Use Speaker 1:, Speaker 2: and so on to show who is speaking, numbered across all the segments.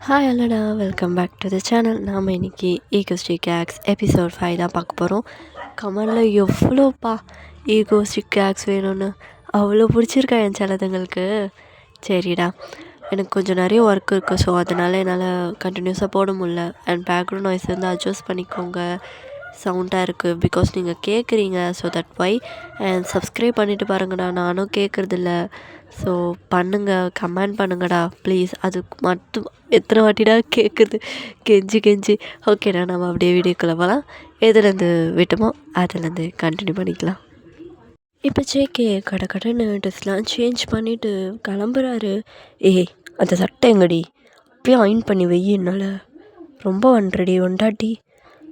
Speaker 1: Hi அல்லடா, welcome back to the channel. நாம் இன்றைக்கி ஈகோஸ்டிக் கேக்ஸ் எபிசோட் 5 தான் பார்க்க போகிறோம். கமெண்டில் எவ்வளோப்பா ஈகோஸ்டிக் கேக்ஸ் வேணும்னு அவ்வளோ பிடிச்சிருக்கா என் சேனதுங்களுக்கு. சரிடா, எனக்கு கொஞ்சம் நிறைய ஒர்க் இருக்குது. ஸோ அதனால் என்னால் கண்டினியூஸாக போட முடில. அண்ட் பேக்ரவுண்ட் நாய்ஸ் வந்து அட்ஜஸ்ட் பண்ணிக்கோங்க, சவுண்டாக இருக்குது. பிகாஸ் நீங்கள் கேட்குறீங்க, so that why. And subscribe பண்ணிவிட்டு பாருங்கடா, நானும் கேட்குறதில்ல. ஸோ பண்ணுங்கள், கமெண்ட் பண்ணுங்கடா ப்ளீஸ். அதுக்கு மட்டும் எத்தனை வாட்டிடா கேட்குறது, கெஞ்சி. ஓகேடா, நம்ம அப்படியே வீடியோக்குள்ளே போகலாம். எதுலேருந்து விட்டோமோ அதுலேருந்து கண்டினியூ பண்ணிக்கலாம். இப்போ ஜேகே கடன்னு ட்ரெஸ்லாம் சேஞ்ச் பண்ணிவிட்டு கிளம்புறாரு. ஏய், அந்த சட்டை எங்கடி? அப்படியே அயன் பண்ணி வை. என்னால் ரொம்ப ஒண்டாட்டி.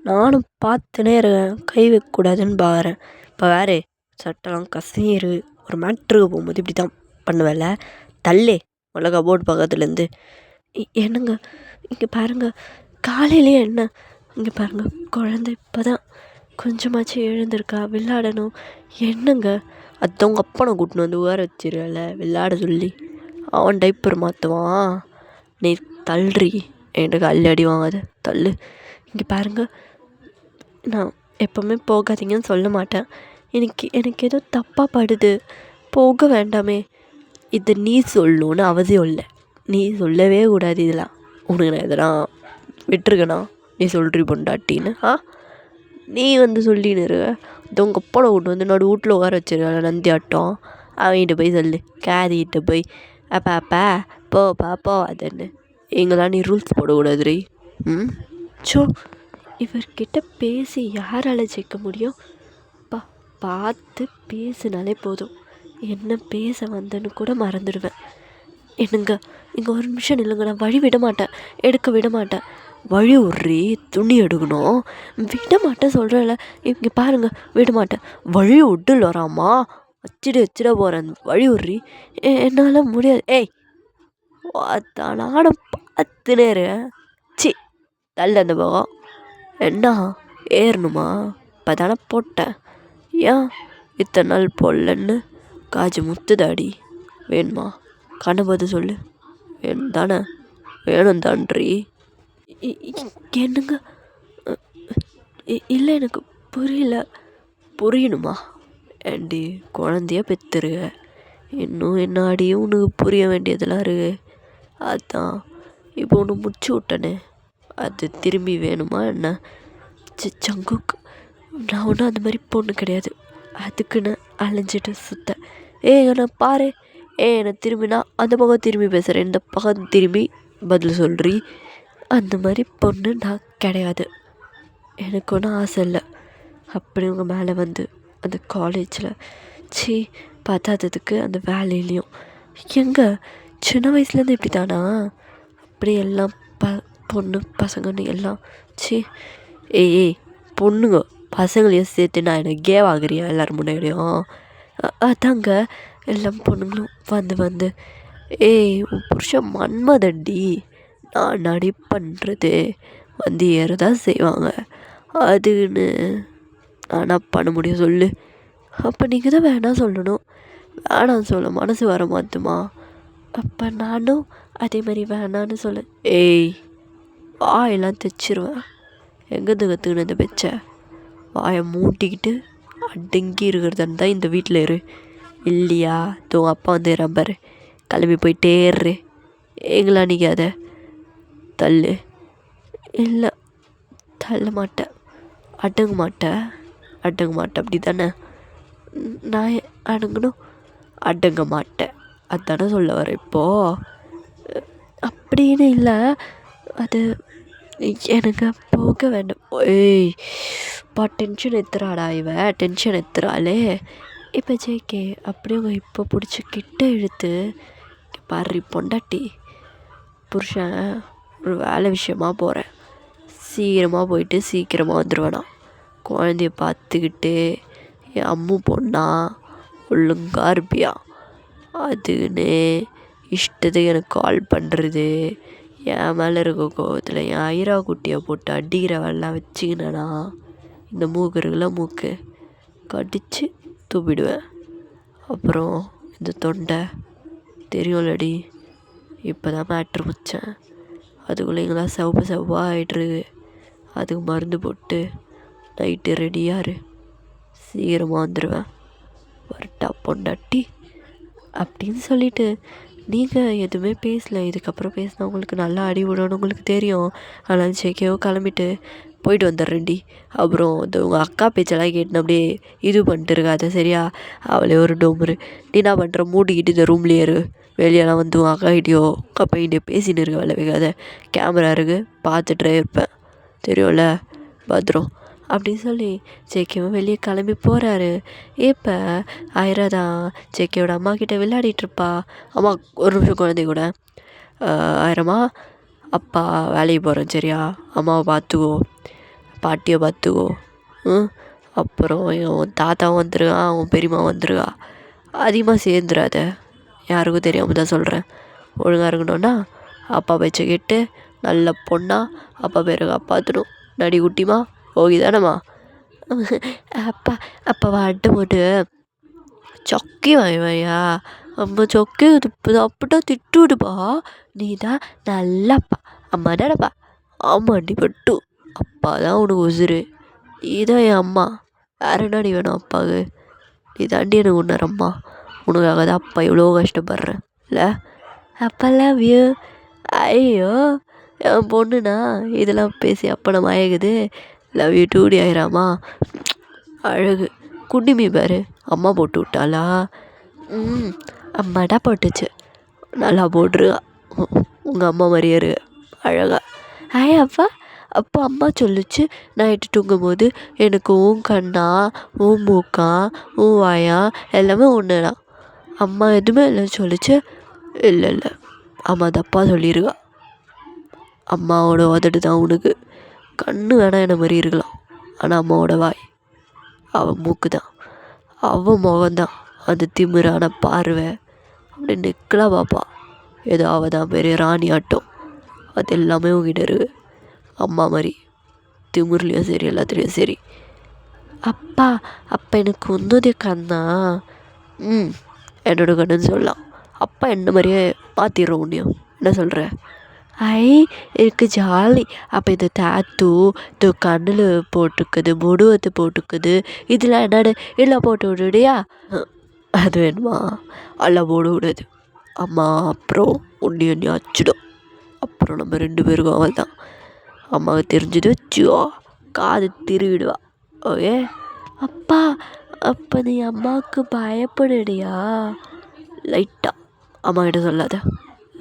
Speaker 1: நானும் பார்த்துனே இருக்கேன், கை வைக்கக்கூடாதுன்னு பாக்கிறேன். இப்போ வேறு சட்டைலாம் கசீரு. ஒரு மேட்ருக்கு போகும்போது இப்படி தான் பண்ணுவேல. தள்ளே மிளகா போர்டு பக்கத்துலேருந்து. என்னங்க இங்கே பாருங்கள், காலையிலே என்ன இங்கே பாருங்கள், குழந்தை இப்போ தான் கொஞ்சமாச்சு எழுந்திருக்கா, விளையாடணும். என்னங்க அது உங்கள் அப்பனை கூட்டின்னு வந்து உட்கார வச்சிருக்கல விளையாட சொல்லி. அவன் டைப்பர் மாற்றுவான், நீ தள்ளுறி. என்கிட்ட அள்ளி அடி வாங்காத, தள்ளு. இங்கே பாருங்கள், நான் எப்போவுமே போகாதீங்கன்னு சொல்ல மாட்டேன். எனக்கு ஏதோ தப்பாக படுது, போக வேண்டாமே. இது நீ சொல்லணுன்னு அவசியம் இல்லை, நீ சொல்லவே கூடாது. இதெல்லாம் உனக்கு நான் இதெல்லாம் விட்டுருக்கேண்ணா, நீ சொல்கிறீ பொண்டாட்டின்னு. நீ வந்து சொல்லின்னு இருக்க. இது உங்கள் அப்பனை கொண்டு வந்து நடு வீட்டில் உட்கார வச்சிருக்கல நந்தி ஆட்டம். அவன்கிட்ட போய் சொல்லு, கேதிகிட்ட போய் அப்பா போ அதுன்னு. எங்கெல்லாம் நீ ரூல்ஸ் போடக்கூடாது ரீ. ஸோ இவர்கிட்ட பேசி யாரால் ஜெயிக்க முடியும்? பார்த்து பேசினாலே போதும், என்ன பேச வந்தேன்னு கூட மறந்துடுவேன். என்னங்க இங்கே ஒரு நிமிஷம் இல்லைங்க, நான் வழி விட மாட்டேன், எடுக்க விட மாட்டேன். வழி விட்றி, துணி எடுக்கணும், விட மாட்டேன் சொல்கிறேன்ல. இங்கே பாருங்கள், விட மாட்டேன். வழி விட்டுல வராமா, வச்சிட போகிறேன். வழி விட்றி, என்னால் முடியாது. ஏய் நானும் பார்த்துனே இருக்கேன். சி தள்ள அந்த பக்கம். என்ன ஏறணுமா? இப்போ தானே போட்டேன், ஏன் இத்தனை நாள் போடலன்னு காஜு முத்துதாடி. வேணுமா? கண்ணபது சொல்லு. வேணும் தானே? வேணும் தான்றி. என்னங்க இல்லை, எனக்கு புரியல. புரியணுமா? ஏண்டி குழந்தைய பெற்றுருக, இன்னும் என்னாடியும் உனக்கு புரிய வேண்டியதெல்லாம் இருக்கு. அதான் இப்போ ஒன்று முடிச்சு விட்டனே, அது திரும்பி வேணுமா என்ன? சங்குக்கு நான் ஒன்றும் அந்த மாதிரி பொண்ணு கிடையாது, அதுக்குன்னு அலைஞ்சிட்டு சுத்த. நான் பாரு, என்னை திரும்பினா அந்த பக்கம் திரும்பி பேசுகிறேன், இந்த பக்கம் திரும்பி பதில் சொல்கிறீ. அந்த மாதிரி பொண்ணு நான் கிடையாது. எனக்கு ஒன்றும் ஆசை இல்லை அப்படி உங்கள் மேலே வந்து அந்த காலேஜில் பார்த்தாததுக்கு அந்த வேலையிலையும். எங்கே சின்ன வயசுலேருந்து இப்படி தானா? அப்படி எல்லாம் பொண்ணு பசங்கன்னு எல்லாம் ஏய் பொண்ணுங்க பசங்களையும் சேர்த்து நான் எனக்கு கேவாகிறியா எல்லோரும் முன்னாடியும்? அதாங்க எல்லாம் பொண்ணுங்களும் வந்து உன் புருஷன் மன்மதண்டி, நான் நடி பண்ணுறது வந்து ஏறதான் செய்வாங்க, அதுன்னு நானாக பண்ண முடியும் சொல்லு? அப்போ நீங்கள் தான் வேணாம் சொல்லணும். வேணான்னு சொல்ல மனசு வர மாட்டுமா? அப்போ நானும் அதே மாதிரி வேணான்னு சொல்ல. வாயெல்லாம் தைச்சிருவேன். எங்கேருந்து கற்றுக்கின இந்த பெச்சை? வாயை மூட்டிக்கிட்டு அடங்கி இருக்கிறதா இருந்தால் இந்த வீட்டில் இரு, இல்லையா உங்கள் அப்பா வந்து ரப்பர் கிளம்பி போயிட்டே இரு. எங்களா நிற்காத, தள்ளு. இல்லை தள்ள மாட்டேன், அடங்க மாட்டேன் அப்படி தானே? நான் அடங்கணும், அடங்க மாட்டேன் அதானே சொல்ல வரேன் இப்போது. அப்படின்னு இல்லை, அது எனக்கு போக வேண்டாம். டென்ஷன் எத்துறாடா டென்ஷன் எத்துறாளே. இப்போ ஜேகே அப்படியே அவங்க இப்போ பிடிச்சி கிட்ட இழுத்து, பாரு பொண்டாட்டி, புருஷன் ஒரு வேலை விஷயமா போகிறேன், சீக்கிரமாக போயிட்டு சீக்கிரமாக வந்துடுவேண்ணா. குழந்தைய பார்த்துக்கிட்டு என் அம்மு பொண்ணா ஒழுங்கா இருப்பியா? அதுன்னு இஷ்டத்துக்கு எனக்கு கால் பண்ணுறது, என் மேலே இருக்க கோவத்தில் என் ஐரா குட்டியை போட்டு அடிக்கிற வேலைலாம் வச்சுக்கினேனா, இந்த மூக்கு இருக்குல்ல, மூக்கு கடித்து தூப்பிடுவேன். அப்புறம் இந்த தொண்டை தெரியும்லடி, இப்போ தான் மேட்ரு முடித்தேன், அதுக்குள்ளேங்களா செவப்பு செவ்வாய் ஆகிட்டுருக்கு. அதுக்கு மருந்து போட்டு நைட்டு ரெடியாரு, சீக்கிரமாக வந்துடுவேன், வரட்டா பொண்டாட்டி அப்படின்னு சொல்லிட்டு நீங்கள் எதுவுமே பேசல. இதுக்கப்புறம் பேசினா உங்களுக்கு நல்லா அடி விடணும்னு உங்களுக்கு தெரியும். ஆனால் ஜேகேவோ கிளம்பிட்டு போயிட்டு வந்துடுறேன்டி. அப்புறம் இந்த உங்கள் அக்கா பேச்செல்லாம் கேட்டுன்னு அப்படியே இது பண்ணிட்டு இருக்காது சரியா? அவளே ஒரு டோம்பரு. நீ என்ன பண்ணுற, மூடிக்கிட்டு இந்த ரூம்லேயே இரு, வெளியெல்லாம் வந்து உன் அக்கா கிட்டேயோ அக்கா பையன்டியோ பேசின்னு இருக்க வேலை வைக்காத. கேமரா இருக்குது, பார்த்துட்டே இருப்பேன் தெரியும்ல, பத்திரம் அப்படின்னு சொல்லி ஜேகேவும் வெளியே கிளம்பி போகிறாரு. இப்போ ஆயிரா தான் ஜேகேவோட அம்மா கிட்டே விளையாடிட்டுருப்பா. அம்மா ஒரு நிமிஷம் குழந்தை கூட. ஆயிரமா, அப்பா வேலைக்கு போகிறேன் சரியா? அம்மாவை பார்த்துக்கோ, பாட்டியை பார்த்துக்கோ. அப்புறம் உன் தாத்தாவும் வந்துருக்கா, உன் பெரியம்மா வந்துருக்கா. அதிகமாக சேர்ந்துடாத, யாருக்கும் தெரியாமல் தான் சொல்கிறேன். ஒழுங்காக இருக்கணும்னா அப்பா பேச்சை கேட்டு நல்ல பொண்ணா அப்பா பேரை காப்பாற்றணும். நடி குட்டிமா, ஓகே தானம்மா? அப்பா அப்பா வாட்டு போட்டு சொக்கி வாய்யா, அம்மா சொக்கி அப்படிட்டா திட்டு விடுப்பா. நீ தான் நல்லப்பா, அம்மா தானப்பா. ஆமாண்டி பட்டு, அப்பா தான் உனக்கு உசுரு, நீ தான் என் அம்மா, வேற என்னடி வேணும் அப்பாவுக்கு? நீ தாண்டி எனக்கு உணரம்மா, உனக்காக தான் அப்பா எவ்வளோ கஷ்டப்படுறேன் இல்லை? அப்பா லவ் யூ. ஐயோ என் பொண்ணுண்ணா இதெல்லாம் பேசி அப்போ நம்ம ஆகுது. லவ் யூ டூடி ஆயிராமா, அழகு. குண்டிமி பாரு, அம்மா போட்டு விட்டாளா? அம்மாடா போட்டுச்சு, நல்லா போட்டுருக்கா, உங்கள் அம்மா மாதிரியே இரு அழகா. அப்பா அப்போ அம்மா சொல்லிச்சு நைட்டு தூங்கும்போது எனக்கு உன் கண்ணா உன் மூக்கா உன் வாயா எல்லாமே ஒன்று தான், அம்மா எதுவுமே இல்லைன்னு சொல்லிச்சு. இல்லை இல்லை, அம்மா தப்பா சொல்லியிருக்கா. அம்மாவோட உதடு தான் உனக்கு, கண்ணு வேணால் என்ன மாதிரி இருக்கலாம், ஆனால் அம்மாவோட வாய், அவன் மூக்கு தான், அவன் முகம்தான் அந்த திமிரான பார்வை. அப்படி நிற்கலாம் பாப்பா, ஏதோ அவள் தான் பெரிய ராணி ஆட்டம். அது எல்லாமே உங்ககிட்ட இருக்கு, அம்மா மாதிரி திமிர்லேயும் சரி எல்லாத்துலேயும் சரி. அப்பா அப்போ எனக்கு உன்னோடைய கண்ணா? என்னோட கண்ணுன்னு சொல்லலாம். அப்பா என்ன மாதிரியே மாற்றிடுறோம் உன்னையும், என்ன சொல்கிற? எனக்கு ஜாலி. அப்போ இந்த தாத்து இந்த கண்ணில் போட்டுக்குது, முடுவத்து போட்டுக்குது, இதெல்லாம் என்னடு இல்லை போட்டு விடுடியா? அது வேணுமா? எல்லாம் போட விடாது அம்மா, அப்புறம் உன்னி அச்சிடும். அப்புறம் நம்ம 2 பேருக்கும் அவள் தான். அம்மாவுக்கு தெரிஞ்சது வச்சுவா, காது திருவிடுவா. ஓகே அப்பா, அப்போ நீ அம்மாவுக்கு பயப்படுடியா? லைட்டாக, அம்மா கிட்ட சொல்லாத,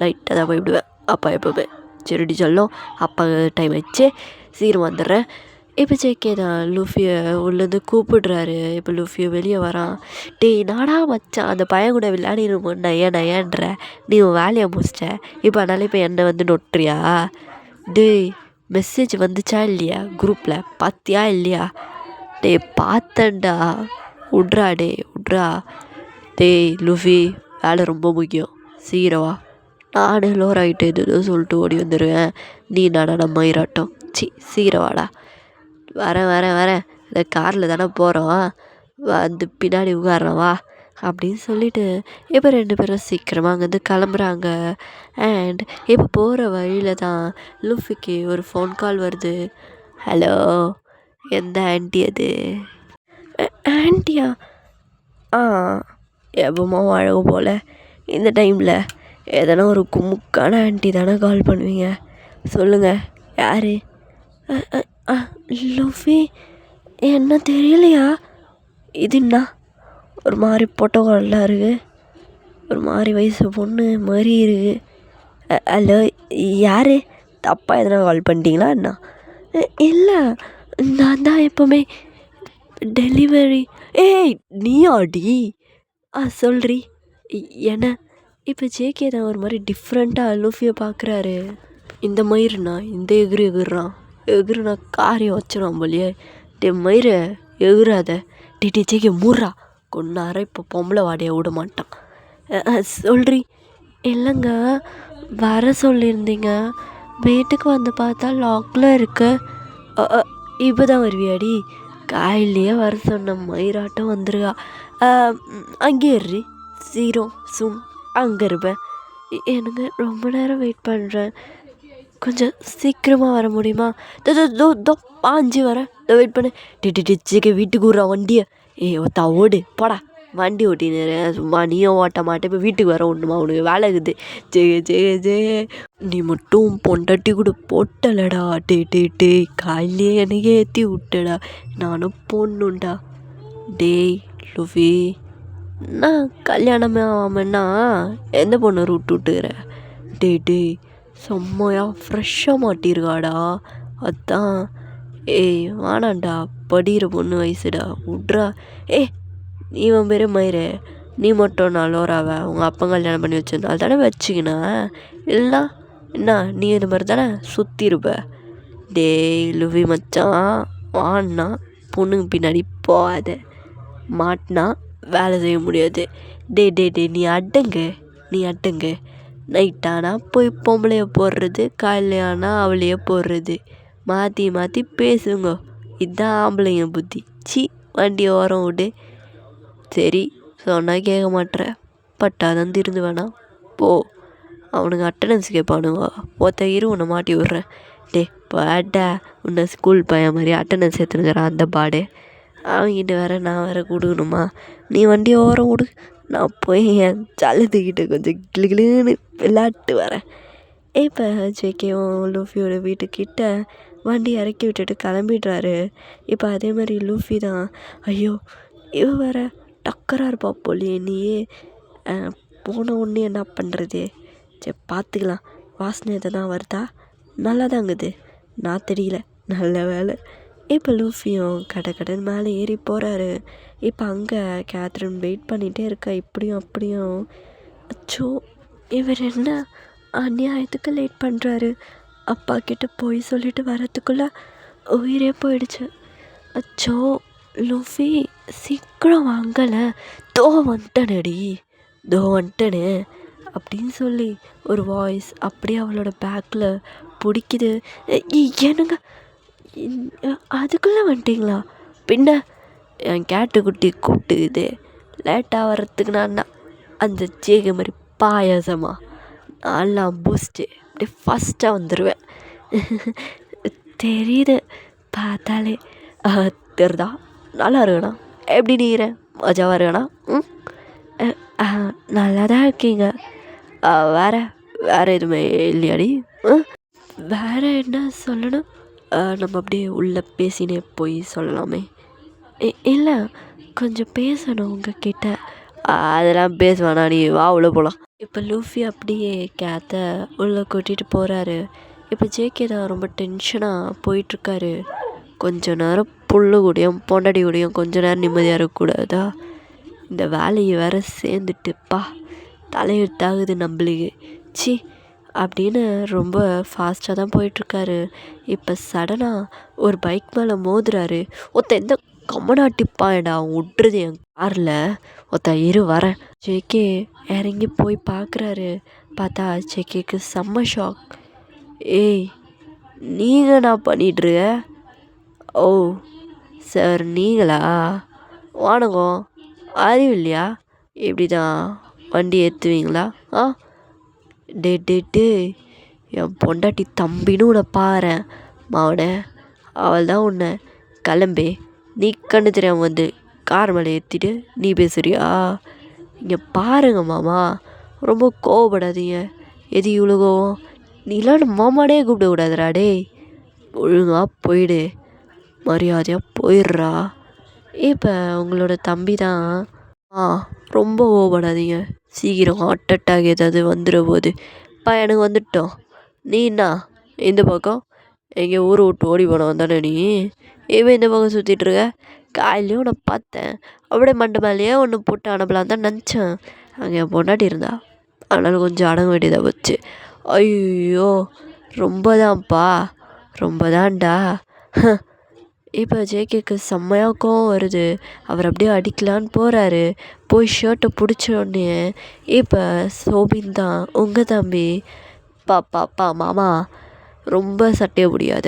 Speaker 1: லைட்டாக தான் பயப்படுவேன் அப்பா எப்போவுமே. சரிடி சொல்லும், அப்பா டைம் ஆயிடுச்சு, சீக்கிரம் வந்துடுறேன். இப்போ ஜேகே தான் லூஃபியை உள்ளேருந்து கூப்பிடுறாரு. இப்போ லூஃபியை வெளியே வரான். டேய் நாடா மச்சான், அந்த பையன் கூட விளையாடிருமோ நையான்ற, நீ உன் வேலையை முடிச்சிட்ட, இப்போ அதனால இப்போ என்னை வந்து நொட்டுறியா? டேய் மெசேஜ் வந்துச்சா இல்லையா குரூப்பில், பார்த்தியா இல்லையா? டேய் பார்த்தேன்டா, விட்றா விட்றா. டேய் லூஃபி, வேலை ரொம்ப முக்கியம், சீக்கிரவா. நானே லோர் ஆகிட்டு எதுவும் சொல்லிட்டு ஓடி வந்துடுவேன், நீ நாடா நம்ம மயிராட்டம். சீக்கிரவாடா. வரேன், இந்த காரில் தானே போகிறோம், வந்து பின்னாடி உட்கார்றேன் வா அப்படின்னு சொல்லிவிட்டு இப்போ 2 பேரும் சீக்கிரமாக அங்கேருந்து கிளம்புறாங்க. அண்ட் இப்போ போகிற வழியில் தான் லூஃபிக்கு ஒரு ஃபோன் கால் வருது. ஹலோ, எந்த ஆண்டி அது? ஆண்டியா? எப்போமா அழகு போல் இந்த டைமில் எதனா ஒரு குமுக்கான ஆண்டி தானே கால் பண்ணுவீங்க, சொல்லுங்கள் யார்? லூஃபி, என்ன தெரியலையா? இது என்ன ஒரு மாதிரி பொட்டோலாம் இருக்குது, ஒரு மாதிரி வயசு பொண்ணு மாதிரி இருக்குது. ஹலோ யார்? தப்பாக எதனா கால் பண்ணிட்டீங்களா என்ன? இல்லை, நான் தான் எப்போவுமே டெலிவரி. நீயாடி? சொல்றி என்ன? இப்போ ஜேகே தான் ஒரு மாதிரி டிஃப்ரெண்ட்டாக லூஃபியை பார்க்குறாரு. இந்த மயிருண்ணா இந்த எகுறான், எகுறுனா காரியம் வச்சிடும் போலியே. மயிரை எகுறாத. ஜேகே மூறா கொண்டார, இப்போ பொம்பளை வாடையை விட மாட்டான். சொல்றி. இல்லைங்க, வர சொல்லியிருந்தீங்க, வீட்டுக்கு வந்து பார்த்தா லாக்கில் இருக்கு. இப்போ தான் வருவியாடி? காயிலேயே வர சொன்ன மயிராட்டம் வந்துருக்கா. அங்கே ஏறி சீரம் சும் அங்கே இருப்பேன். எனக்கு ரொம்ப நேரம் வெயிட் பண்ணுறேன். கொஞ்சம் சீக்கிரமாக வர முடியுமா? தோ தோ தோ தோ பாஞ்சு வரேன், இதோ வெயிட் பண்ணு. டிச்சிக்கு வீட்டுக்கு விட்றா வண்டியை. ஒத்தா ஓடு போடா, வண்டி ஓட்டின்னு சும்மா நீயும் ஓட்ட மாட்டே. இப்போ வீட்டுக்கு வர ஒன்றுமா உனக்கு வேலை இருக்குது? ஜே நீ மட்டும் பொண்டாட்டி கூட போட்டலடா. டே காலையிலே எனக்கு ஏற்றி விட்டடா, நானும் போடணுண்டா. டேய் லுஃபி, நான் கல்யாணமே ஆகாமன்னா எந்த பொண்ணை விட்டுக்கிற? டே செம்மையா ஃப்ரெஷ்ஷாக மாட்டிருக்காடா. அதான் வேணாண்டா, படிக்கிற பொண்ணு வயசுடா, விட்றா. நீ உன் பேர் மயிறு, நீ மட்டும் நான் லோராவ உங்கள் அப்பா கல்யாணம் பண்ணி வச்சிருந்தால் தானே வச்சுக்கினா? இல்லைனா என்ன நீ இது மாதிரி தானே சுற்றிருப்ப? டேய் லுவி மச்சான், வான்னா பொண்ணுங்க பின்னாடி போகாத, மாட்டினா வேலை செய்ய முடியாது. டே நீ அடங்கு. நைட்டானா போய் பொம்பளைய போடுறது, காலையானா அவளையே போடுறது, மாற்றி பேசுங்க. இதுதான் ஆம்பளைங்க புத்தி. வண்டி ஓரம் விடு. சரி சொன்னால் கேட்க மாட்டேற, பட்டாதான் திருந்து வேணாம் போ. அவனுங்க அட்டண்டன்ஸ் கேட்பானுங்க, ஒருத்த உன்னை மாட்டி விட்றேன். பாட்டா உன்னை ஸ்கூல் பையன் மாதிரி அட்டண்டன்ஸ் எடுத்துனுங்கிறான் அந்த பாடு. அவங்கிட்ட நான் வேறு கொடுக்கணுமா? நீ வண்டியை ஓரம் விடு, நான் போய் என் சலத்துக்கிட்ட கொஞ்சம் கிளுகிளுன்னு விளையாட்டு வரேன். இப்போ ஜேகேவும் லூஃபியோட வீட்டுக்கிட்ட வண்டி இறக்கி விட்டுட்டு கிளம்பிடுறாரு. இப்போ அதே மாதிரி லூஃபி தான், ஐயோ இவ வேற டக்கராக இருப்பா போலியே, நீயே போன உடனே என்ன பண்ணுறது? சரி பார்த்துக்கலாம். வாசனை எதனா வருதா? நல்லா தாங்குது, நான் தெரியல, நல்ல வேலை. இப்போ லூஃபியும் கடன் மேலே ஏறி போகிறாரு. இப்போ அங்கே கேத்ரின் வெயிட் பண்ணிகிட்டே இருக்கா, இப்படியும் அப்படியும். அச்சோ இவர் என்ன அநியாயத்துக்கு லேட் பண்ணுறாரு. அப்பா கிட்ட போய் சொல்லிட்டு வரத்துக்குள்ளே உயிரே போயிடுச்சு. அச்சோ லூஃபி சீக்கிரம் வாங்கலை, தோ வந்துட்டேனே அப்படின்னு சொல்லி ஒரு வாய்ஸ் அப்படியே அவளோட பேக்கில் பிடிக்குது. என்னங்க அதுக்குள்ளே வந்துட்டிங்களா? பின்ன என் கேட்டுக்குட்டி கூப்பிட்டுக்குது, லேட்டாக வர்றதுக்கு நான் அந்த ஜேகே மாதிரி பாயாசமா நான்லாம் பூஸ்ட்டு அப்படியே ஃபஸ்ட்டாக வந்துடுவேன். தெரியுது பார்த்தாலே. தெரிதா? நல்லா இருக்கணா? எப்படி நீக்கிறேன்? மஜாவாக இருக்கணா? நல்லா தான் இருக்கீங்க. வேறு எதுவுமே இல்லையாடி? வேறு என்ன சொல்லணும்? நம்ம அப்படியே உள்ளே பேசினே போய் சொல்லலாமே. இல்லை கொஞ்சம் பேசணும் உங்ககிட்ட. அதெல்லாம் பேசுவானா, நீ வா உள்ளே போகலாம். இப்போ லூஃபி அப்படியே கேத்தை உள்ளே கூட்டிகிட்டு போகிறாரு. இப்போ ஜேகே தான் ரொம்ப டென்ஷனாக போயிட்டுருக்காரு. கொஞ்ச நேரம் புல்லு கூடயும் பொண்டாடி கூடயும் கொஞ்ச நேரம் நிம்மதியாக இருக்கக்கூடாதா? இந்த வேலையை வேற சேர்ந்துட்டுப்பா தலையெழுத்தாகுது நம்மளுக்கு. அப்படின்னு ரொம்ப ஃபாஸ்ட்டாக தான் போயிட்டுருக்காரு. இப்போ சடனாக ஒரு பைக் மேலே மோதுறாரு. எந்த கம்மனாட்டிப்பாடா விட்றது என் காரில் வரேன். ஜேகே இறங்கி போய் பார்க்குறாரு. பார்த்தா ஜேகேக்கு செம்ம ஷாக். நீங்கள் நான் பண்ணிட்டுருக்க? ஓ சார் நீங்களா? வானகம் அறிவு இல்லையா? இப்படி தான் வண்டி ஏற்றுவீங்களா? டே என் பொண்டாட்டி தம்பின்னு உன்னை பாரேன் மாவனே, அவள் தான் உன்னை கிளம்பி நீ கண்ணு தெரியாமல் வந்து கார் மேலே ஏற்றிட்டு நீ பேசுறியா? இங்கே பாருங்க மாமா, ரொம்ப கோவப்படாதீங்க. எது இவ்வளோ கோவம்? நீலாம் மாமாடே கூப்பிடக்கூடாதுடா. ஒழுங்காக போயிடு, மரியாதையாக போயிடுறா. இப்போ உங்களோட தம்பி தான். ரொம்ப கோவப்படாதீங்க, சீக்கிரம் ஹார்ட் அட்டாக் ஏதாவது வந்துட போகுது. எனக்கு வந்துட்டோம். நீ என்ன இந்த பக்கம் எங்கே ஊரை விட்டு ஓடி போனவன் தானே நீ? இந்த பக்கம் சுற்றிட்டுருக்க? காலையிலையும் நான் பார்த்தேன், அப்படியே மண்டை மேலேயே ஒன்று போட்டு அனுப்பலாம் தான் நினச்சேன். அங்கே என் பொண்டாட்டி இருந்தா, அதனால் கொஞ்சம் அடங்க வேண்டியதாக போச்சு. ஐயோ ரொம்ப தான்டா. இப்போ ஜேகேக்கு செம்மையாக கோவம் வருது. அவர் அப்படியே அடிக்கலான்னு போகிறாரு. போய் ஷர்ட்டை பிடிச்ச உடனே இப்போ சோபின் தான், உங்கள் தம்பி. பாப்பா மாமா ரொம்ப சட்டையை முடியாத,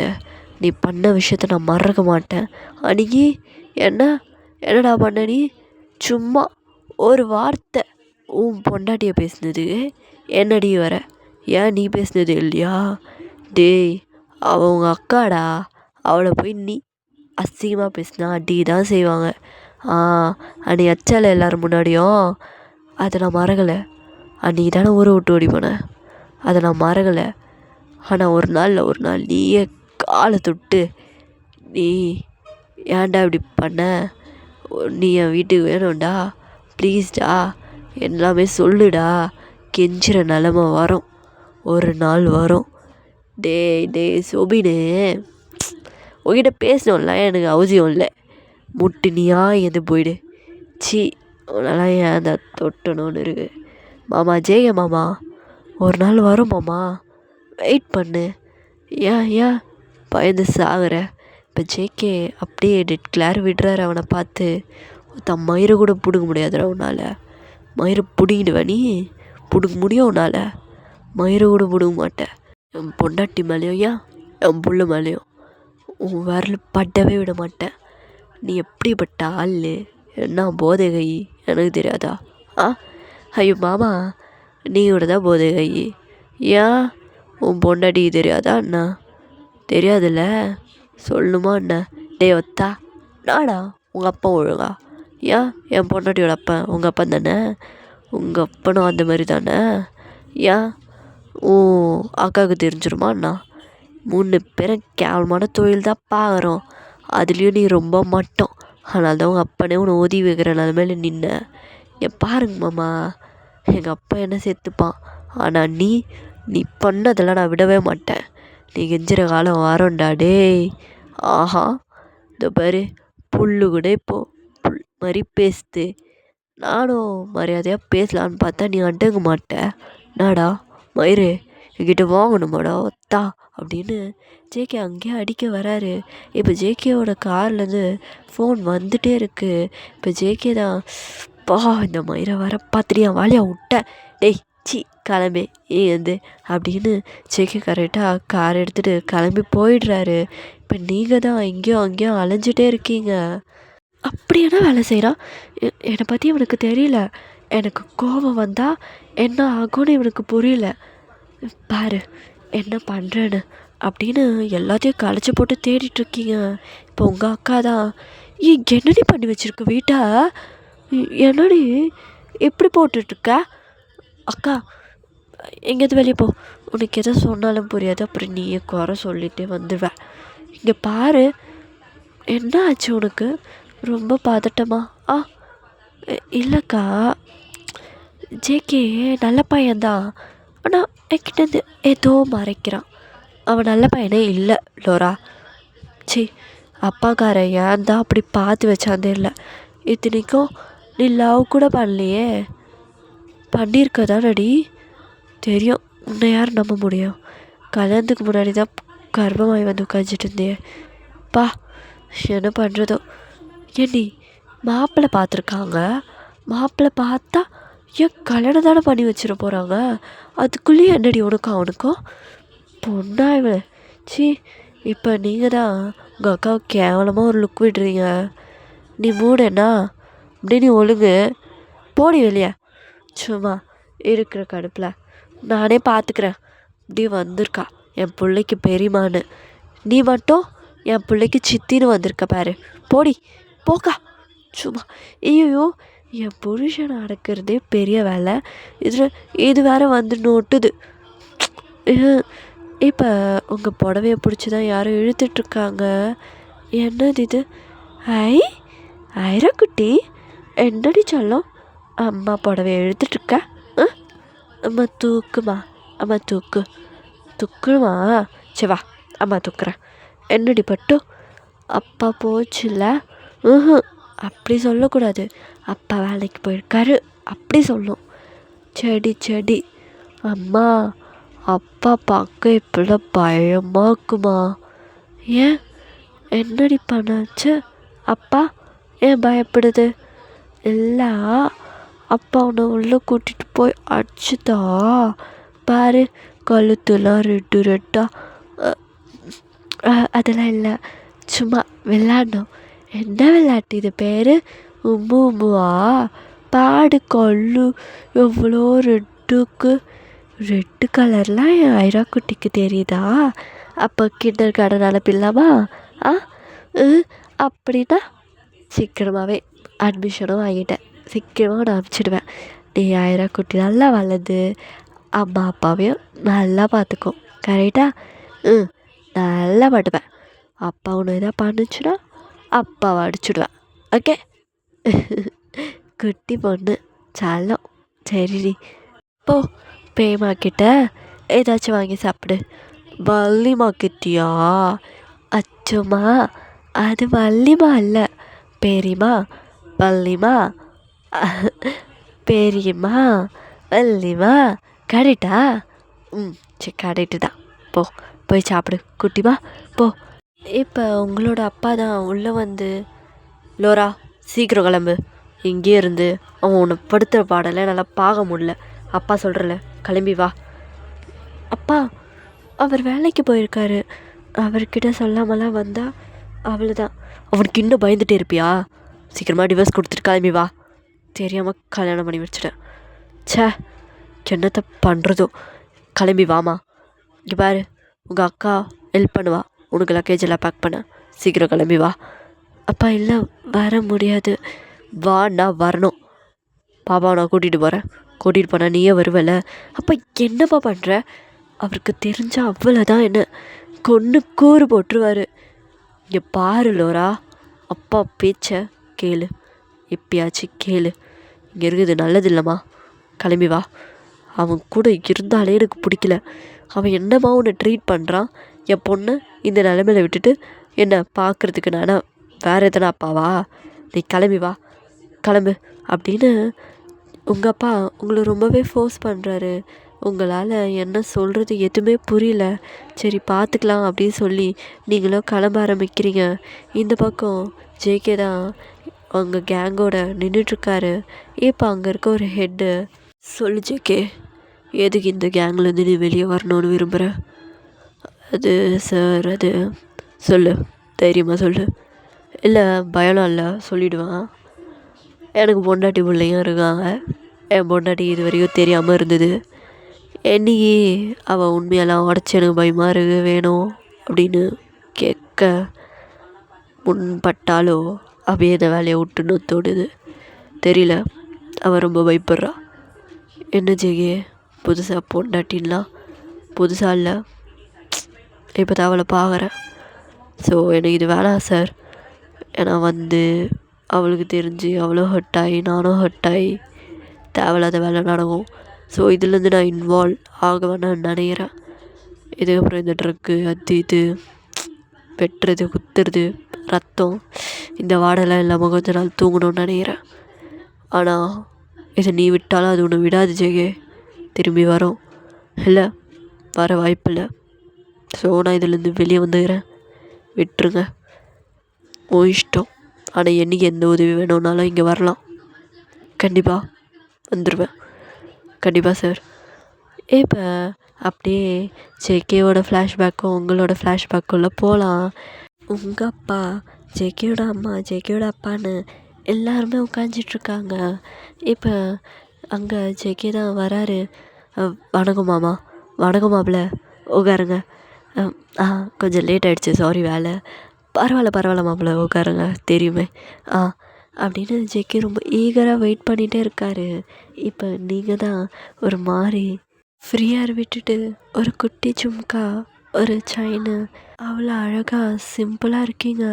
Speaker 1: நீ பண்ண விஷயத்த நான் மறக்க மாட்டேன். அன்னைக்கு என்னடா பண்ண நீ? சும்மா ஒரு வார்த்தை உன் பொண்டாட்டியை பேசுனது என்னடி வர? ஏன் நீ பேசுனது இல்லையா? டேய் அவள் உங்கள் அக்காடா, அவளை போய் நீ அசிங்கமாக பேசினா அடி தான் செய்வாங்க. அன்னைக்கு அச்சால எல்லோரும் முன்னாடியும், அதை நான் மறக்கலை. அன்றைக்கி தானே ஊரை விட்டு ஓடி போனேன், அதை நான் மறக்கலை. ஆனால் ஒரு நாள் நீயே காலை தொட்டு, நீ ஏன்டா இப்படி பண்ண, நீ என் வீட்டுக்கு வேணும்டா, ப்ளீஸ்டா எல்லாமே சொல்லுடா, கெஞ்சிற நிலமை வரும், ஒரு நாள் வரும். டேய் சோபினு, உங்ககிட்ட பேசணும்ல எனக்கு அவசியம் இல்லை, முட்டினியா எது போயிடு. சி உன்னெல்லாம் ஏன் அந்த தொட்டணும்னு இருக்கு. மாமா ஜெய மாமா, ஒரு நாள் வரும் மாமா, வெயிட் பண்ணு. ஏன் பயந்து சாகுற? இப்போ ஜேகே அப்படியே டெக்ளேர் விடுறாரு அவனை பார்த்து. தன் மயிரை கூட பிடுங்க முடியாதுடா உன்னால். மயிரை பிடிங்கிடுவ நீ, பிடுங்க முடியும் உன்னால், மயிரை கூட பிடுங்க மாட்டேன். என் பொண்டாட்டி மேலேயும் என் புள்ள மேலேயும் உன் விரல் பட்டவே விட மாட்டேன். நீ எப்படிப்பட்ட ஆள், என்ன போதை கை எனக்கு தெரியாதா? ஐயோ மாமா, நீயோட தான் போதை கை. ஏன் உன் பொண்டாட்டி தெரியாதா அண்ணா? தெரியாதுல்ல, சொல்லணுமா அண்ணா? டே ஒத்தா நாடா உங்கள் அப்பா ஒழுங்கா? ஏன் என் பொண்டாட்டியோட அப்பன் உங்கள் அப்பன் தானே? உங்கள் அப்பனும் அந்த மாதிரி தானே? ஏன் அக்காவுக்கு தெரிஞ்சிருமா அண்ணா? 3 பேரும் கேவலமான தொழில் தான் பார்க்குறோம், அதுலேயும் நீ ரொம்ப மட்டம். அதனால தான் உங்கள் அப்பனே உன்னை ஒதி வைக்கிற நிலமையில நின்ன. என் பாருங்க மாமா, எங்கள் அப்பா என்ன சேர்த்துப்பான், ஆனால் நீ பண்ணதெல்லாம் நான் விடவே மாட்டேன். நீ கெஞ்சிற காலம் வரோண்டா டேய். ஆஹா இந்த பாரு, புல்லு கூட இப்போ புல் மாதிரி பேசுது. நானும் மரியாதையாக பேசலான்னு பார்த்தா நீ அடங்க மாட்டேன். நாடா மயிறு, என்கிட்ட வாங்கணுமாடா ஒத்தா அப்படின்னு ஜேகே அங்கேயே அடிக்க வராரு. இப்போ ஜேகேவோட கார்லேருந்து ஃபோன் வந்துகிட்டே இருக்குது. இப்போ ஜேகே தான், இந்த மயிரை வர பார்த்துட்டியா வாலியா விட்ட, டேய் சி கிளம்பி ஏந்து அப்படின்னு ஜேகே கரெக்டாக கார் எடுத்துகிட்டு கிளம்பி போயிடுறாரு. இப்போ நீங்கள் தான் இங்கேயும் அங்கேயும் அலைஞ்சிட்டே இருக்கீங்க. அப்படி என்ன வேலை செய்கிறான் என்னை பற்றி இவனுக்கு தெரியல. எனக்கு கோபம் வந்தால் என்ன ஆகும்னு இவனுக்கு புரியல. பாரு என்ன பண்ணுறேன்னு அப்படின்னு எல்லாத்தையும் களைச்சி போட்டு தேடிட்டுருக்கீங்க. இப்போ உங்கள் அக்கா தான், என்னடி பண்ணி வச்சுருக்க வீட்டை, என்னடி எப்படி போட்டுட்ருக்க? அக்கா எங்கேயாவது வெளியே போ, உனக்கு எதை சொன்னாலும் புரியாது, அப்புறம் நீயே குறை சொல்லிகிட்டே வந்துடுவேன். இங்கே பாரு என்ன ஆச்சு உனக்கு, ரொம்ப பதட்டமா? இல்லைக்கா, ஜேகே நல்ல பையன்தான், ஆனால் என்கிட்டேருந்து ஏதோ மறைக்கிறான். அவன் நல்ல பையனே இல்லை லோரா. சி அப்பாக்கார ஏன் தான் அப்படி பார்த்து வச்சான் தெரியல. இத்தனைக்கும் நீ லவ் கூட பண்ணலையே. பண்ணியிருக்க தானடி? தெரியும், உன்னை யார் நம்ப முடியும்? கல்யாணத்துக்கு முன்னாடி தான் கர்ப்பமாகி வந்து உட்காந்துட்டு இருந்தே. என்ன பண்ணுறதோ. ஏண்டி மாப்பிள்ளை பார்த்துருக்காங்க, மாப்பிள்ளை பார்த்தா ஏன் கல்யாணம் தானே பண்ணி வச்சிட போகிறாங்க, அதுக்குள்ளேயே என்னடி உனக்கும் அவனுக்கும் பொண்ணா இவளை? சி இப்போ நீங்கள் தான் உங்கள் அக்காவை கேவலமாக ஒரு லுக் விடுறீங்க. நீ மூடனா அப்படி நீ ஒழுங்கு போடி வெளியே. சும்மா இருக்கிற கடுப்பில் நானே பார்த்துக்கிறேன். இப்படி வந்திருக்கா என் பிள்ளைக்கு பெரியமான்னு, நீ மட்டும் என் பிள்ளைக்கு சித்தின்னு வந்திருக்க பாரு. போடி போக்கா. சும்மா ஐயோ, என் புருஷனை அடக்கிறதே பெரிய வேலை, இதில் இது வேற வந்து நோட்டுது. இப்போ உங்கள் புடவையை பிடிச்சி தான் யாரும் இழுத்துட்ருக்காங்க. என்னது இது? ஐரக்குட்டி என்னடி சொல்லும், அம்மா புடவையை இழுத்துட்ருக்க? அம்மா தூக்குமா, அம்மா தூக்குமா, சிவா அம்மா தூக்குறேன். என்னடி பட்டு, அப்பா போச்சுல்ல? அப்படி சொல்லக்கூடாது, அப்பா வேலைக்கு போயிருக்காரு அப்படி சொல்லும். செடி அம்மா அப்பா பார்க்க இப்படிலாம் பயமாக இருக்குமா? ஏன் என்னடி பண்ணாச்சு? அப்பா ஏன் பயப்படுது? இல்லை, அப்பா உன்னை உள்ளே கூட்டிகிட்டு போய் அடிச்சுதா பாரு, கழுத்துலாம் ரெட்டா. அதெல்லாம் இல்லை, சும்மா விளாடணும். என்ன விளையாட்டு இது பேர்? உம்முவா? பாடு கல்லு எவ்வளோ ரெட்டுக்கு. ரெட்டு கலர்லாம் என் ஐரா குட்டிக்கு தெரியுதா? அப்போ கிண்டர் கார்டன் அனுப்பிடலாமா? ஆ அப்படின்னா சீக்கிரமாகவே அட்மிஷனும் வாங்கிட்டேன். சீக்கிரமாக நான் அனுப்பிச்சிடுவேன். நீ ஐரா குட்டி நல்லா வளர்ந்து அம்மா அப்பாவையும் நல்லா பார்த்துக்கோ. கரெக்டா? நல்லா பார்த்துப்பேன். அப்பா ஒன்று எதாவது பண்ணுச்சுன்னா அப்பாவை அடிச்சுடுவேன். ஓகே? குட்டி பொண்ணு சாலம். சரிடி, போ பேமா கிட்ட ஏதாச்சும் வாங்கி சாப்பிடு. வள்ளிமா கிட்டியா? அச்சுமா, அது வள்ளிமா இல்லை, பெரியம்மா. வள்ளிமா, பெரியம்மா, வள்ளிமா. கரெக்டா? சரி, கரெக்டு தான். போய் சாப்பிடு குட்டிமா, போ. இப்போ உங்களோட அப்பா தான் உள்ளே வந்து, லோரா சீக்கிரம் கிளம்பு, இங்கே இருந்து அவன் உன்னை படுத்துகிற பாடலை நல்லா பார்க்க முடியல. அப்பா சொல்கிறல, கிளம்பி வா. அப்பா, அவர் வேலைக்கு போயிருக்காரு. அவர்கிட்ட சொல்லாமலாம் வந்தால் அவ்வளோதான். அவனுக்கு இன்னும் பயந்துகிட்டே இருப்பியா? சீக்கிரமாக டிவோர்ஸ் கொடுத்துட்டு கிளம்பி வா. தெரியாமல் கல்யாணம் பண்ணி வச்சுட்டேன். சே, என்னத்தை பண்ணுறதோ. கிளம்பி வாமா. இங்கே பாரு, உங்கள் அக்கா ஹெல்ப் பண்ணுவா உனக்கு லக்கேஜ் எல்லாம் பேக் பண்ண. சீக்கிரம் கிளம்பி வா. அப்பா, இல்லை வர முடியாது. வா, நான் வரணும். பாப்பாவை நான் கூட்டிகிட்டு போகிறேன். கூட்டிகிட்டு போனால் நீயே வருவல. அப்போ என்னப்பா பண்ணுற? அவருக்கு தெரிஞ்சால் அவ்வளோதான், என்ன கொன்று கூறு போட்டுருவார். இங்கே பாரு லோரா, அப்பா பேச்ச கேளு, எப்பயாச்சும் கேளு. இங்கே இருக்குது நல்லது இல்லைம்மா. கிளம்பி வா. அவன் கூட இருந்தாலே எனக்கு பிடிக்கல. அவன் என்னம்மா உன்னை ட்ரீட் பண்ணுறான்? என் பொண்ணை இந்த நிலமையில விட்டுட்டு என்னை பார்க்குறதுக்கு நானா வேறு எதனா அப்பாவா? நீ கிளம்பி வா, கிளம்பு அப்படின்னு உங்கள் அப்பா உங்களை ரொம்பவே ஃபோர்ஸ் பண்ணுறாரு. உங்களால் என்ன சொல்கிறது எதுவுமே புரியல. சரி பார்த்துக்கலாம் அப்படின்னு சொல்லி நீங்களும் கிளம்ப ஆரம்பிக்கிறீங்க. இந்த பக்கம் ஜேகே தான் அவங்க கேங்கோட நின்றுட்டுருக்காரு. இப்போ அங்கே இருக்க ஒரு ஹெட்டு, சொல்லு ஜேகே, எதுக்கு இந்த கேங்லேருந்து நீ வெளியே வரணும்னு விரும்புகிற? அது சார், அது சொல்லு, தைரியமாக சொல்லு. இல்லை பயம்லாம் இல்லை, சொல்லிவிடுவேன். எனக்கு பொண்டாட்டி பிள்ளையும் இருக்காங்க. என் பொண்டாட்டி இது வரைக்கும் தெரியாமல் இருந்தது. என்னைக்கு அவள் உண்மையெல்லாம் உடச்சி எனக்கு பயமாக இருக்கு வேணும் அப்படின்னு கேட்க முன்பட்டாலோ அப்படியே இந்த வேலையை விட்டுன்னு தோணுது. தெரியல, அவள் ரொம்ப பயப்படுறா. என்ன ஜெயே, புதுசாக பொண்டாட்டின்லாம்? புதுசாக இல்லை, இப்போ தான் அவளை பார்க்குறேன். ஸோ எனக்கு இது வேணாம் சார். ஏன்னா வந்து அவளுக்கு தெரிஞ்சு அவ்வளோ ஹர்ட் ஆகி நானும் ஹர்ட் ஆகி தேவையில்லாத வேலை நடக்கும். ஸோ இதுலேருந்து நான் இன்வால்வ் ஆக வேணான்னு நினைக்கிறேன். இதுக்கப்புறம் இந்த ட்ரக்கு அது இது வெட்டுறது குத்துறது ரத்தம் இந்த வாடெல்லாம் இல்லாமல் கொஞ்ச நாள் தூங்கணும்னு நினைக்கிறேன். ஆனால் இதை நீ விட்டாலும் அது ஒன்று விடாது ஜெகே. திரும்பி வரோம் இல்லை, வர வாய்ப்பில்லை. ஸோ நான் இதுலேருந்து வெளியே வந்துக்கிறேன். விட்டுருங்க, ஓ இஷ்டம். ஆனால் என்றைக்கு எந்த உதவி வேணும்னாலும் இங்கே வரலாம். கண்டிப்பாக வந்துடுவேன். கண்டிப்பாக சார். இப்போ அப்படியே ஜேகேவோட ஃப்ளாஷ்பேக்கும் உங்களோட ஃப்ளாஷ்பேக்குள்ளே போகலாம். உங்கள் அப்பா, ஜேகேயோட அம்மா, ஜேகேயோட அப்பான்னு எல்லாருமே உட்காந்துட்ருக்காங்க. இப்போ அங்கே ஜேகே தான் வராரு. வணக்கம் மாமா. வணக்கம் மாப்பிள்ள, உட்காருங்க. கொஞ்சம் லேட் ஆகிடுச்சு, சாரி வேலை. பரவாயில்ல மாப்பிள்ள, உட்காருங்க, தெரியுமே. அப்படின்னு ஜேகே ரொம்ப ஈகராக வெயிட் பண்ணிகிட்டே இருக்காரு. இப்போ நீங்கள் தான் ஒரு மாதிரி ஃப்ரீயாக விட்டுட்டு ஒரு குட்டி ஜும்கா, ஒரு செயினு, அவ்வளோ அழகாக சிம்பிளாக இருக்கீங்க.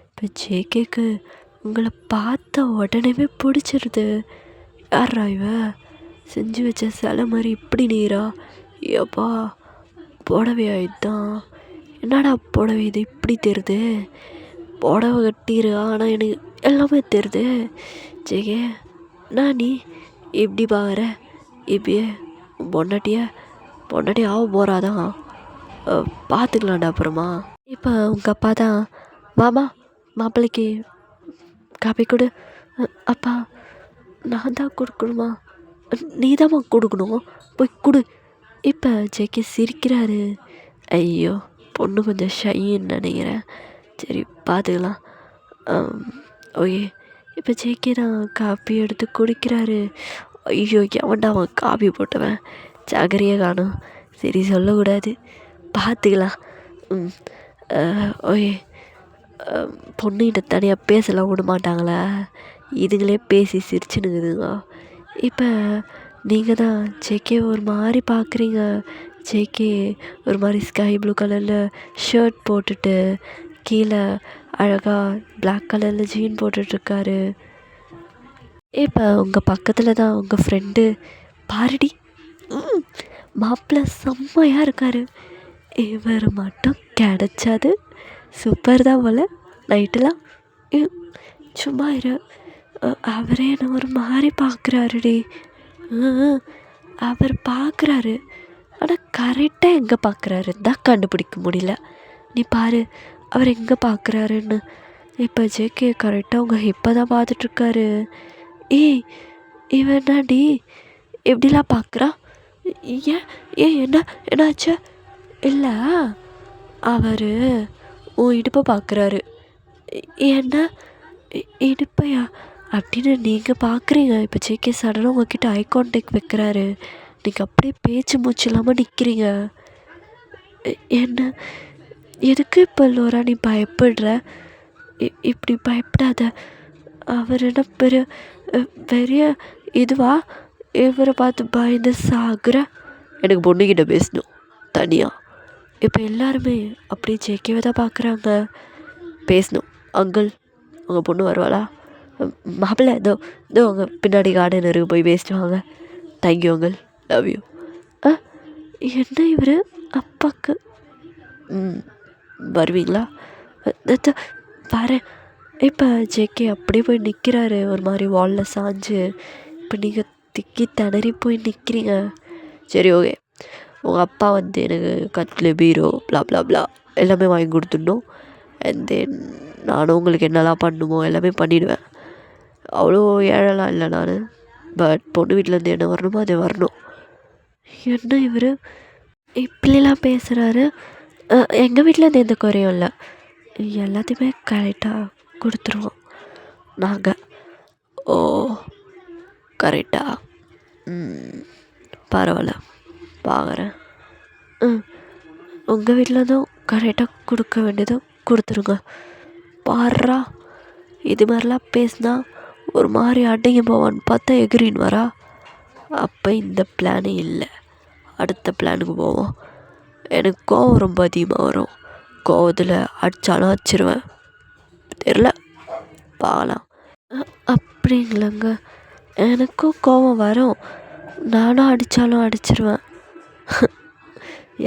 Speaker 1: இப்போ ஜேகேக்கு உங்களை பார்த்த உடனேவே பிடிச்சிருது. யாரா இவ? செஞ்சு வச்ச சிலை மாதிரி இப்படி நீரா? ஏப்பா, புடவையா இதுதான்? என்னடா புடவை இது இப்படி தெரியுது? புடவை கட்டிரு, ஆனால் எனக்கு எல்லாமே தெரியுது. ஜெகே, நான் நீ இப்படி பாக்குற? இப்பயே பொண்டாட்டி ஆக போகிறாதான், பார்த்துக்கலாம்டா அப்புறமா. இப்போ உங்கள் அப்பா தான், மாமா மாப்பிள்ளைக்கு காப்பி கொடு. அப்பா, நான் தான் கொடுக்கணுமா? நீ தாம்மா கொடுக்கணும், போய் கொடு. இப்போ ஜேகே சிரிக்கிறாரு. ஐயோ, பொண்ணு கொஞ்சம் ஷைன்னு நினைக்கிறேன். சரி பார்த்துக்கலாம். ஓகே. இப்போ ஜேகே தான் காப்பி எடுத்து குடிக்கிறாரு. ஐயோ, எவன்டா அவன் காப்பி போட்டவன்? சகரியே காணும். சரி சொல்லக்கூடாது, பார்த்துக்கலாம். ஓய், பொண்ணுகிட்ட தனியாக பேசலாம் விட மாட்டாங்களா? இதுங்களே பேசி சிரிச்சுனுக்குதுங்க. இப்போ நீங்கள் தான் ஜேகே ஒரு மாதிரி பார்க்குறீங்க. ஜேகே ஒரு மாதிரி ஸ்கை ப்ளூ கலரில் ஷர்ட் போட்டுட்டு கீழே அழகாக பிளாக் கலரில் ஜீன் போட்டுட்ருக்காரு. இப்போ உங்கள் பக்கத்தில் தான் உங்கள் ஃப்ரெண்டு பாருடி, மாப்பிள்ளை செம்மையாக இருக்கார். இவர் மட்டும் கிடச்சாது சூப்பர் தான் போல். நைட்டெல்லாம் சும்மா இரு, அவரே என்னை ஒரு மாதிரி பார்க்குறாருடி. அவர் பார்க்குறாரு, ஆனால் கரெக்டாக எங்கே பார்க்குறாருன்னு தான் கண்டுபிடிக்க முடியல. நீ பாரு அவர் எங்கே பார்க்குறாருன்னு. இப்போ ஜேகே கரெக்டாக உங்கள் ஹிப்பை தான் பார்த்துட்ருக்காரு. ஏய், இவன் என்னடி எப்படிலாம் பார்க்குறான்? ஏன் ஏன் என்னாச்சு? இல்லை, அவர் உன் இடுப்பை பார்க்குறாரு. என்ன இடுப்பையா அப்படின்னு நீங்கள் பார்க்குறீங்க. இப்போ ஜேகே சடனாக உங்ககிட்ட ஐ கான்டாக்ட் வைக்கிறாரு. நீங்கள் அப்படியே பேச்சு மூச்சு இல்லாமல் நிற்கிறீங்க. என்ன எதுக்கு இப்போ லோரா நீ பயப்படுற? இப்படி பயப்படாத. அவர் என்ன பெரிய இதுவா இவரை பார்த்து பயந்து சாகுற? எனக்கு பொண்ணுக்கிட்ட பேசணும் தனியாக. இப்போ எல்லாருமே அப்படியே ஜேகேவை தான் பார்க்குறாங்க. பேசணும். அங்கிள், உங்கள் பொண்ணு வருவாளா? மாப்பிள்ளை இதோ உங்க பின்னாடி கார்டன் இருக்கு, போய் பேசிட்டு வாங்க. Thank you uncle, love you. என்ன இவர் அப்பாவுக்கு வருவீங்களா? வரேன். இப்போ ஜேகே அப்படியே போய் நிற்கிறாரு ஒரு மாதிரி வாலில் சாஞ்சு. இப்போ நீங்கள் திக்கி திணறி போய் நிற்கிறீங்க. சரி, ஓகே, உங்கள் அப்பா வந்து எனக்கு கட்டில் பீரோ ப்ளா ப்ளா ப்ளா எல்லாமே வாங்கி கொடுத்துடணும். அண்ட் தென் நானும் உங்களுக்கு என்னெல்லாம் பண்ணுமோ எல்லாமே பண்ணிவிடுவேன். அவ்வளோ ஏழலாம் இல்லை நான். பட் பொண்ணு வீட்டிலேருந்து என்ன வரணுமோ அது வரணும். என்ன இவர் இப்படிலாம் பேசுகிறாரு? எங்கள் வீட்டிலேருந்து எந்த குறையும் இல்லை, எல்லாத்தையுமே கரெக்டாக கொடுத்துருவோம் நாங்கள். ஓ, கரெக்டா? பரவாயில்ல, பார்க்குறேன். உங்கள் வீட்டில் தான் கரெக்டாக கொடுக்க வேண்டியதை கொடுத்துருங்க. பாடுறா, இது மாதிரிலாம் பேசினா ஒரு மாதிரி அடங்கி போவான்னு பார்த்தா எகிரின்னு வரா. அப்போ இந்த பிளானே இல்லை, அடுத்த பிளானுக்கு போவோம். எனக்கு கோவம் ரொம்ப அதிகமாக வரும். கோவத்தில் அடித்தாலும் அடிச்சிருவேன். தெரில, பார்க்கலாம். அப்படிங்களாங்க, எனக்கும் கோவம் வரும், நானும் அடித்தாலும் அடிச்சிருவேன்.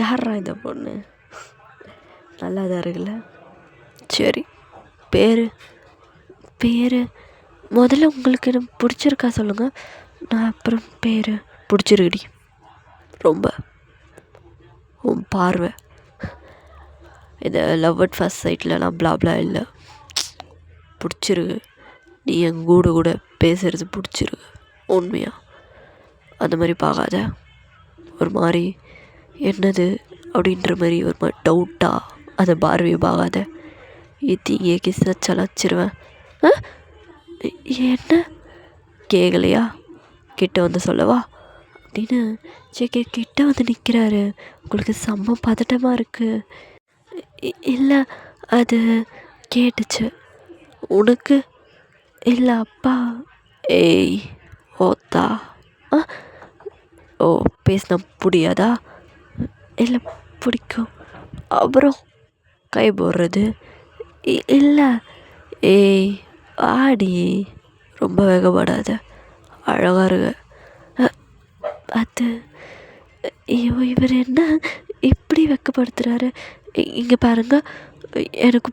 Speaker 1: யாரா இந்த பொண்ணு? நல்லா தான் இருக்குல்ல. சரி, பேர் முதல்ல உங்களுக்கு என்ன பிடிச்சிருக்கா சொல்லுங்கள், நான் அப்புறம் பேர். பிடிச்சிருக்குடி ரொம்ப. உன் பார்வை இந்த லவ் அட் ஃபர்ஸ்ட் சைட்லலாம் ப்ளாப்ளா இல்லை, பிடிச்சிருக்கு. நீ என் கூட பேசுகிறது பிடிச்சிருக்கு உண்மையாக. அந்த மாதிரி பார்க்காத, ஒரு மாதிரி என்னது அப்படின்ற மாதிரி ஒரு மாதிரி டவுட்டாக அந்த பார்வையை பார்க்காத. ஏத்திங்க கிஸ்ஸை சலாச்சிருவேன். என்ன கேட்கலையா? கிட்ட வந்து சொல்லவா அப்படின்னு ஜேகே கிட்ட வந்து நிற்கிறாரு. உங்களுக்கு செம்ம பதட்டமாக இருக்குது. இல்லை, அது கேட்டுச்சு உனக்கு. இல்லை அப்பா. ஏய் ஓத்தா, ஓ பேசினா புரியாதா? இல்லை பிடிக்கும். அப்புறம் கை போடுறது இல்லை. ஏய் ஆடி, ரொம்ப வேகப்படாத, அழகாக இருக்க. அது இவர் என்ன இப்படி வெக்கப்படுத்துகிறாரு? இங்கே பாருங்க, எனக்கு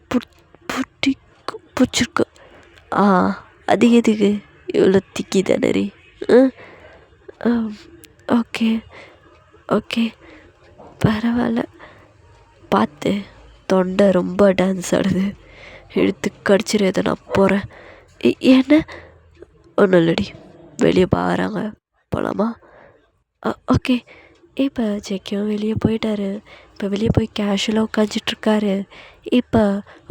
Speaker 1: பிடிச்சிருக்கு. அது எதுக்கு இவ்வளோ திக்கி தானே? ஓகே ஓகே, பரவாயில்ல. பார்த்து, தொண்டை ரொம்ப டான்ஸ் ஆடுது, எடுத்து கடிச்சிரு. நான் போகிறேன். என்ன ஒன்றும் இல்லடி, வெளியே பார்க்குறாங்க, போகலாமா? ஓகே. இப்போ ஜேகேவும் வெளியே போயிட்டாரு. இப்போ வெளியே போய் கேஷுவலாக உட்காந்துட்ருக்காரு. இப்போ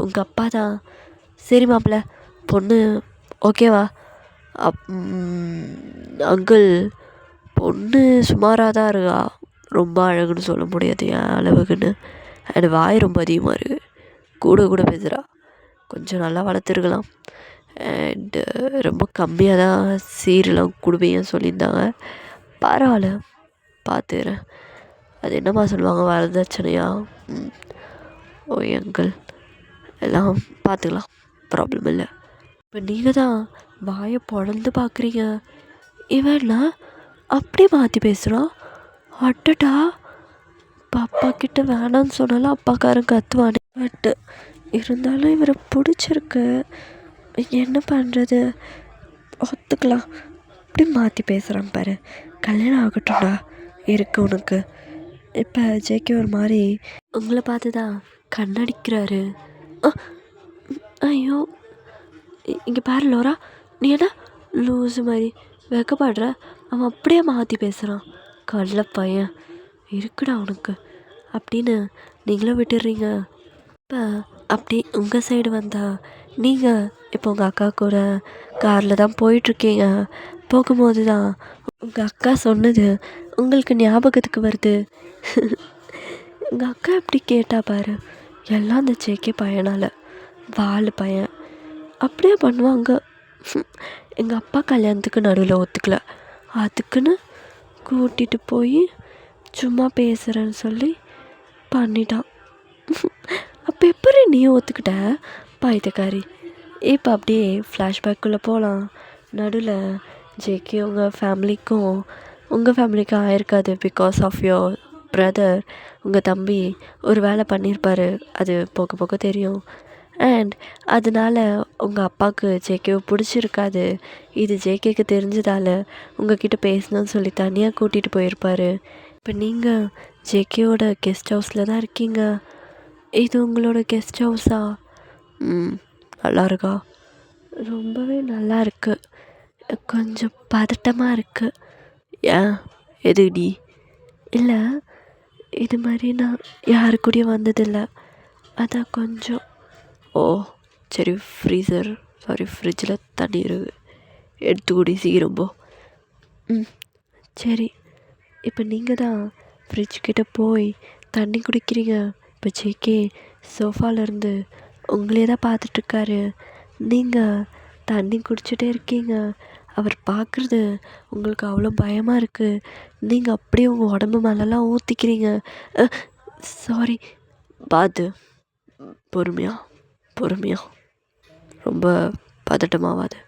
Speaker 1: உங்கள் அப்பா தான், சரி மாப்பிள்ள, பொண்ணு ஓகேவா? அங்கிள் பொண்ணு சுமாராக தான் இருக்கா, ரொம்ப அழகுன்னு சொல்ல முடியாது என் அளவுக்குன்னு. அண்ட் வாய் ரொம்ப அதிகமாக இருக்குது, கூட கூட பேசுகிறா. கொஞ்சம் நல்லா வளர்த்துருக்கலாம். அண்டு ரொம்ப கம்மியாக தான் சீரெலாம் கொடுப்பீங்கன்னு சொல்லியிருந்தாங்க. பரவாயில்ல, பார்த்துக்கிறேன். அது என்னம்மா சொல்லுவாங்க, வரதட்சணையா? ஓ அங்கிள், எல்லாம் பார்த்துக்கலாம், ப்ராப்ளம் இல்லை. இப்போ நீங்கள் தான் வாயை பொழந்து பார்க்குறீங்க, இவன்னா அப்படியே மாற்றி பேசுகிறான். அட்டடா, இப்போ அப்பா கிட்ட வேணான்னு சொன்னாலும் அப்பாக்காரன் கத்துவானே. பட்டு இருந்தாலும் இவரை பிடிச்சிருக்கு, என்ன பண்ணுறது, ஒத்துக்கலாம். அப்படி மாற்றி பேசுகிறான் பாரு. கல்யாணம் ஆகட்டும்டா இருக்கு உனக்கு. இப்போ ஜேகே ஒரு மாதிரி உங்களை பார்த்து தான் கண்ணடிக்கிறாரு. ஐயோ, இங்கே பாரு லோரா, நீ என்ன லூஸு மாதிரி வெக்கப்படுற? அவன் அப்படியே மாற்றி பேசுகிறான். கல்ல பையன் இருக்குடா உனக்கு அப்படின்னு நீங்களும் விட்டுடுறீங்க. இப்போ அப்படி உங்கள் சைடு வந்தா நீங்கள் இப்போ உங்கள் அக்கா கூட காரில் தான் போயிட்டுருக்கீங்க. போகும்போது தான் உங்கள் அக்கா சொன்னது உங்களுக்கு ஞாபகத்துக்கு வருது. உங்கள் அக்கா எப்படி கேட்டா பாரு, எல்லாம் அந்த ஜேகே பையனால், வால் பையன் அப்படியே பண்ணுவாங்க. எங்கள் அப்பா கல்யாணத்துக்கு நடுவில் ஒத்துக்கல, அதுக்குன்னு கூட்டிகிட்டு போய் சும்மா பேசுகிறேன்னு சொல்லி பண்ணிட்டான். அப்போ எப்படி நீ ஒத்துக்கிட்ட பைத்தியக்காரி? இப்போ அப்படியே ஃப்ளாஷ்பேக்குள்ளே போகலாம். நடுவில் ஜேகே உங்கள் ஃபேமிலிக்கும் உங்கள் ஃபேமிலிக்கும் ஆயிருக்காது. பிகாஸ் ஆஃப் யோர் பிரதர், உங்கள் தம்பி ஒரு வேலை பண்ணியிருப்பார், அது போக போக தெரியும். அண்ட் அதனால் உங்கள் அப்பாவுக்கு ஜேகேவை பிடிச்சிருக்காது. இது ஜேகேக்கு தெரிஞ்சதால் உங்ககிட்ட பேசணும்னு சொல்லி தனியாக கூட்டிகிட்டு போயிருப்பார். இப்போ நீங்கள் ஜேகேவோட கெஸ்ட் ஹவுஸில் தான் இருக்கீங்க. இது உங்களோட கெஸ்ட் ஹவுஸா? நல்லா இருக்கா? ரொம்பவே நல்லா இருக்குது. கொஞ்சம் பதட்டமாக இருக்குது. ஏன், எதுடி? இல்லை, இது மாதிரி நான் யாரு கூடயும் வந்ததில்லை, அதான் கொஞ்சம். ஓ சரி, ஃப்ரிட்ஜில் தண்ணி இருக்கு, எடுத்து குடி சீக்கிரம் போ. சரி. இப்போ நீங்கள் தான் ஃப்ரிட்ஜ்கிட்ட போய் தண்ணி குடிக்கிறீங்க. இப்போ ஜேகே சோஃபாலேருந்து உங்களே தான் பார்த்துட்ருக்காரு. நீங்கள் தண்ணி குடிச்சிட்டே இருக்கீங்க. அவர் பார்க்குறது உங்களுக்கு அவ்வளோ பயமாக இருக்குது. நீங்கள் அப்படியே உங்கள் உடம்பு மேலெலாம் ஊற்றிக்கிறீங்க. சாரி, பார்த்து பொறுமையாக ரொம்ப பதட்டமாகாது.